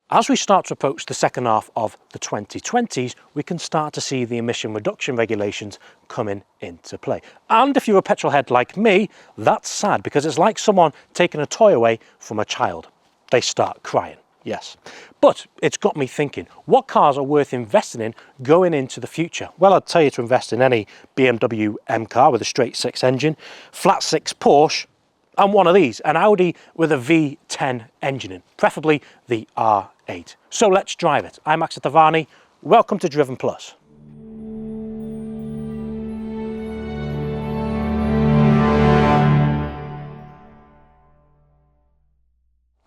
As we start to approach the second half of the 2020s, we can start to see the emission reduction regulations coming into play. And if you're a petrol head like me, that's sad because it's like someone taking a toy away from a child. They start crying, yes. But it's got me thinking, what cars are worth investing in going into the future? Well, I'd tell you to invest in any BMW M car with a straight six engine, flat six Porsche, and one of these, an Audi with a V10 engine in, preferably the R8. So let's drive it. I'm Max Tavani. Welcome to Driven Plus.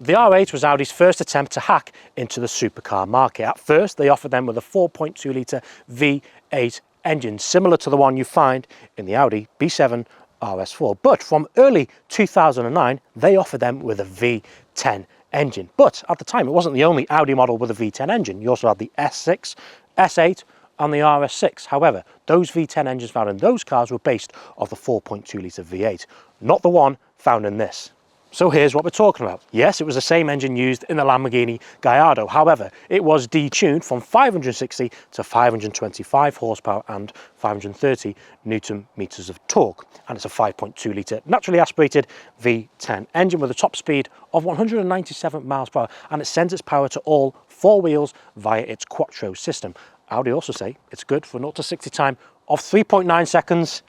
The R8 was Audi's first attempt to hack into the supercar market. At first, they offered them with a 4.2 litre V8 engine, similar to the one you find in the Audi B7 RS4. But from early 2009, they offered them with a V10 engine. But at the time, it wasn't the only Audi model with a V10 engine. You also had the S6, S8, and the RS6. However, those V10 engines found in those cars were based off the 4.2 litre V8, not the one found in this. So here's what we're talking about. Yes, it was the same engine used in the Lamborghini Gallardo. However, it was detuned from 560 to 525 horsepower and 530 Newton meters of torque. And it's a 5.2 litre naturally aspirated V10 engine with a top speed of 197 miles per hour. And it sends its power to all four wheels via its Quattro system. Audi also say it's good for 0 to 60 time of 3.9 seconds.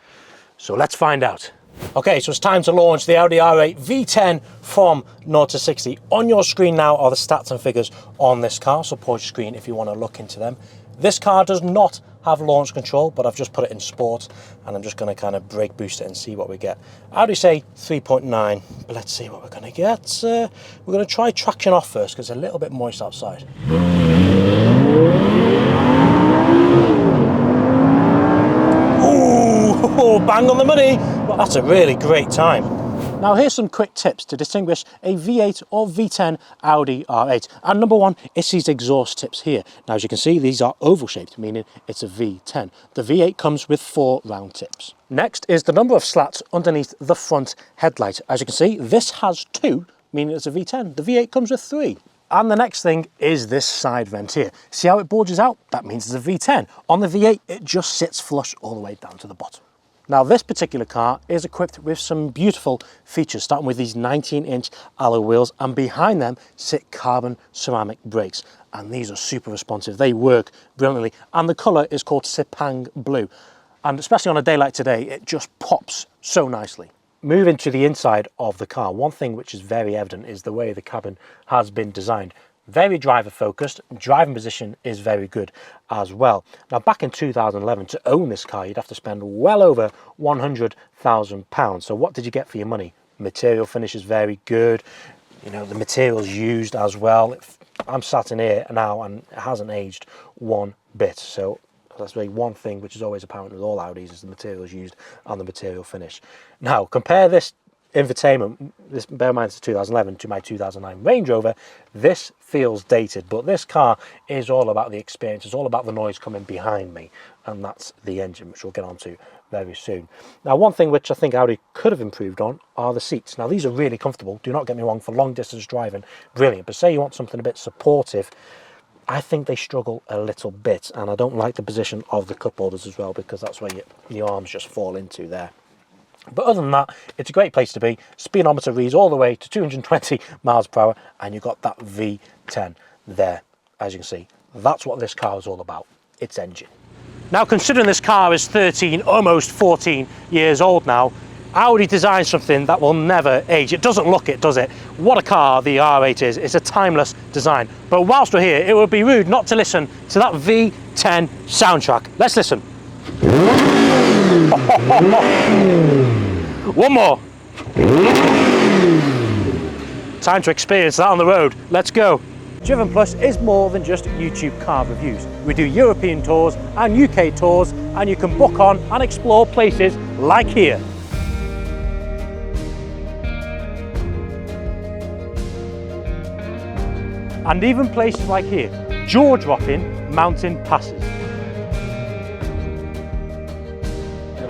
So let's find out. Okay, so it's time to launch the Audi R8 V10 from 0 to 60. On your screen now are the stats and figures on this car, so pause your screen if you want to look into them. This car does not have launch control, but I've just put it in sport, and I'm just going to kind of brake boost it and see what we get. Audi say 3.9, but let's see what we're going to get. We're going to try traction off first, because it's a little bit moist outside. Oh, bang on the money. Well, that's a really great time. Now here's some quick tips to distinguish a V8 or V10 Audi R8. And number one is these exhaust tips here. Now as you can see, these are oval shaped, meaning it's a V10. The V8 comes with 4 round tips. Next is the number of slats underneath the front headlight. As you can see, this has 2, meaning it's a V10. The V8 comes with 3. And the next thing is this side vent here. See how it bulges out? That means it's a V10. On the V8, it just sits flush all the way down to the bottom. Now this particular car is equipped with some beautiful features, starting with these 19-inch alloy wheels, and behind them sit carbon ceramic brakes. And these are super responsive. They work brilliantly. And the colour is called Sepang Blue. And especially on a day like today, it just pops so nicely. Moving to the inside of the car, one thing which is very evident is the way the cabin has been designed. Very driver focused, driving position is very good as well. Now back in 2011, to own this car, you'd have to spend well over £100,000. So what did you get for your money? Material finish is very good. You know, the material's used as well. I'm sat in here now and it hasn't aged one bit. So that's really one thing which is always apparent with all Audis is the materials used and the material finish. Now compare this infotainment, this, bear in mind it's 2011, to my 2009 Range Rover. This feels dated, but this car is all about the experience. It's all about the noise coming behind me, and that's the engine, which we'll get onto very soon. Now one thing which I think Audi could have improved on are the seats. Now these are really comfortable, do not get me wrong, for long distance driving, brilliant, but say you want something a bit supportive, I think they struggle a little bit, and I don't like the position of the cup holders as well, because that's where your arms just fall into there. But other than that, it's a great place to be. Speedometer reads all the way to 220 miles per hour, and you've got that V10 there. As you can see, that's what this car is all about, its engine. Now, considering this car is 13, almost 14 years old now, Audi designed something that will never age. It doesn't look it, does it? What a car the R8 is. It's a timeless design. But whilst we're here, it would be rude not to listen to that V10 soundtrack. Let's listen. One more. Time to experience that on the road. Let's go. Driven Plus is more than just YouTube car reviews. We do European tours and UK tours, and you can book on and explore places like here. And even places like here, jaw-dropping mountain passes.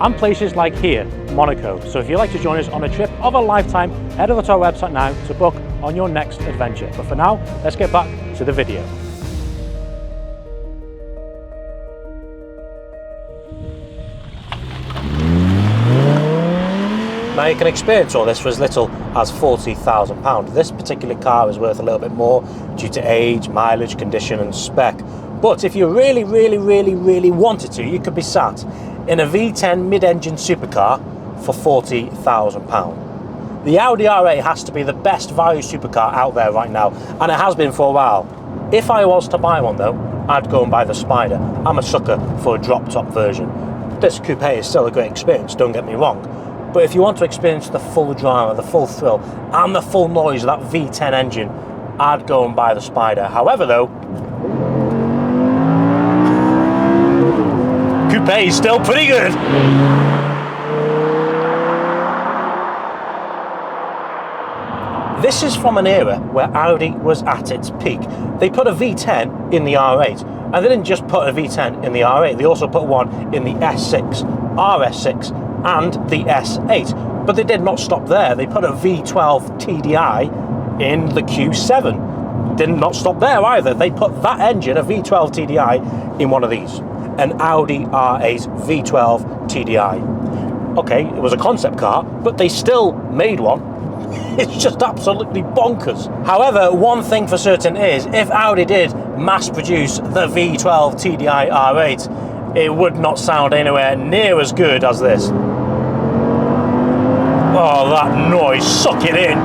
And places like here, Monaco. So if you'd like to join us on a trip of a lifetime, head over to our website now to book on your next adventure. But for now, let's get back to the video. Now you can experience all this for as little as £40,000. This particular car is worth a little bit more due to age, mileage, condition and spec. But if you really wanted to, you could be sat in a V10 mid-engine supercar for £40,000. The Audi R8 has to be the best value supercar out there right now, and it has been for a while. If I was to buy one though, I'd go and buy the Spider. I'm a sucker for a drop-top version. This coupe is still a great experience, don't get me wrong. But if you want to experience the full drama, the full thrill, and the full noise of that V10 engine, I'd go and buy the Spider. However though, coupe is still pretty good. This is from an era where Audi was at its peak. They put a V10 in the R8, and they didn't just put a V10 in the R8, they also put one in the S6, RS6, and the S8. But they did not stop there. They put a V12 TDI in the Q7. Did not stop there either. They put that engine, a V12 TDI, in one of these, an Audi R8 V12 TDI. Okay, it was a concept car, but they still made one. It's just absolutely bonkers. However, one thing for certain is, if Audi did mass produce the V12 TDI R8, it would not sound anywhere near as good as this. Oh, that noise, suck it in.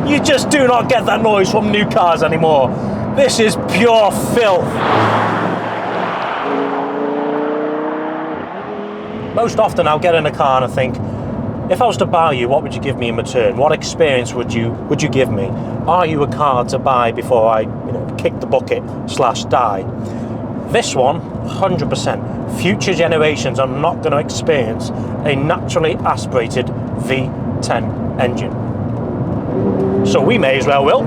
You just do not get that noise from new cars anymore. This is pure filth. Most often I'll get in a car and I think, if I was to buy you, what would you give me in return? What experience would you give me? Are you a car to buy before I kick the bucket / die? This one, 100%. Future generations are not going to experience a naturally aspirated V10 engine. So we may as well will.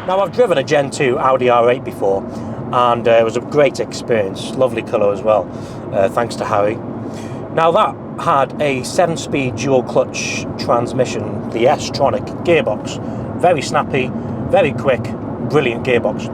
Now I've driven a Gen 2 Audi R8 before, and it was a great experience, lovely colour as well, thanks to Harry. Now that had a 7-speed dual clutch transmission, the S-tronic gearbox, very snappy, very quick, brilliant gearbox.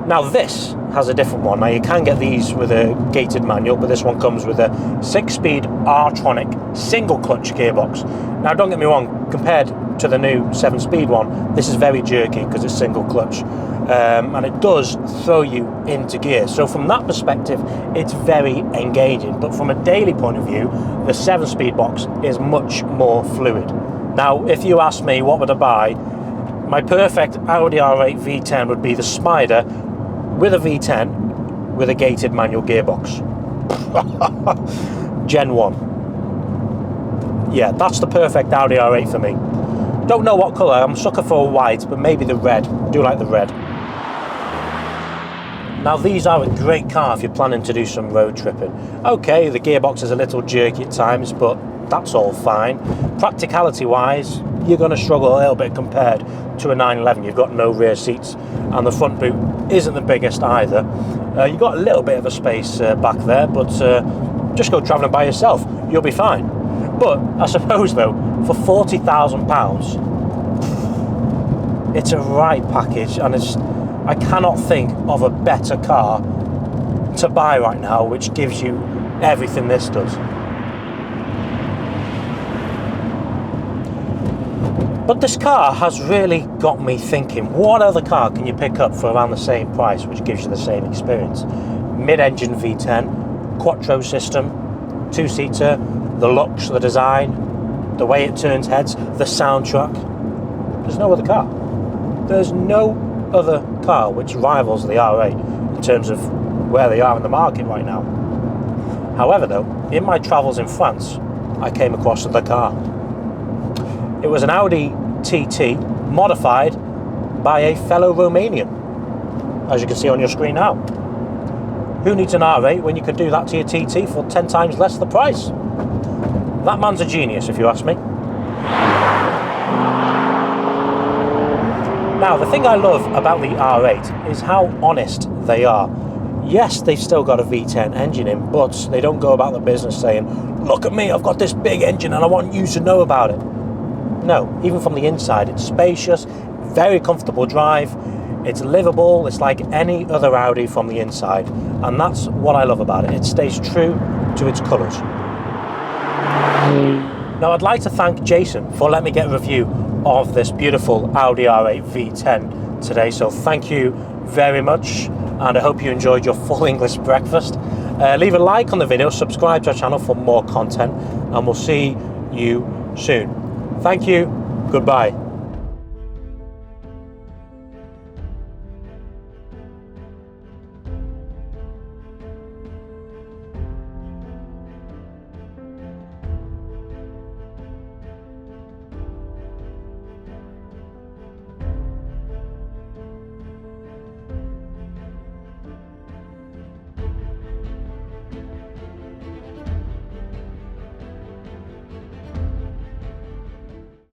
Now this has a different one. Now you can get these with a gated manual, but this one comes with a 6-speed R-tronic single clutch gearbox. Now don't get me wrong, compared to the new 7-speed one, this is very jerky because it's single clutch, and it does throw you into gear. So from that perspective, it's very engaging. But from a daily point of view, the 7-speed box is much more fluid. Now, if you ask me what would I buy, my perfect Audi R8 V10 would be the Spider with a V10 with a gated manual gearbox. Gen 1. Yeah, that's the perfect Audi R8 for me. Don't know what colour, I'm a sucker for a white, but maybe the red. I do like the red. Now these are a great car if you're planning to do some road tripping. Okay, the gearbox is a little jerky at times, but that's all fine. Practicality wise, you're going to struggle a little bit compared to a 911. You've got no rear seats, and the front boot isn't the biggest either. You've got a little bit of a space back there, but just go travelling by yourself, you'll be fine. But I suppose though, for £40,000, it's a right package, and I cannot think of a better car to buy right now which gives you everything this does. But this car has really got me thinking, what other car can you pick up for around the same price which gives you the same experience? Mid-engine V10, quattro system, 2-seater, the looks, the design, the way it turns heads, the soundtrack. There's no other car. There's no other car which rivals the R8 in terms of where they are in the market right now. However though, in my travels in France, I came across the car. It was an Audi TT modified by a fellow Romanian, as you can see on your screen now. Who needs an R8 when you could do that to your TT for 10 times less the price? That man's a genius, if you ask me. Now, the thing I love about the R8 is how honest they are. Yes, they've still got a V10 engine in, but they don't go about the business saying, look at me, I've got this big engine and I want you to know about it. No, even from the inside, it's spacious, very comfortable drive, it's livable, it's like any other Audi from the inside, and that's what I love about it. It stays true to its colours. Now I'd like to thank Jason for letting me get a review of this beautiful Audi R8 V10 today, so thank you very much, and I hope you enjoyed your full English breakfast. Leave a like on the video, subscribe to our channel for more content, and we'll see you soon. Thank you, goodbye.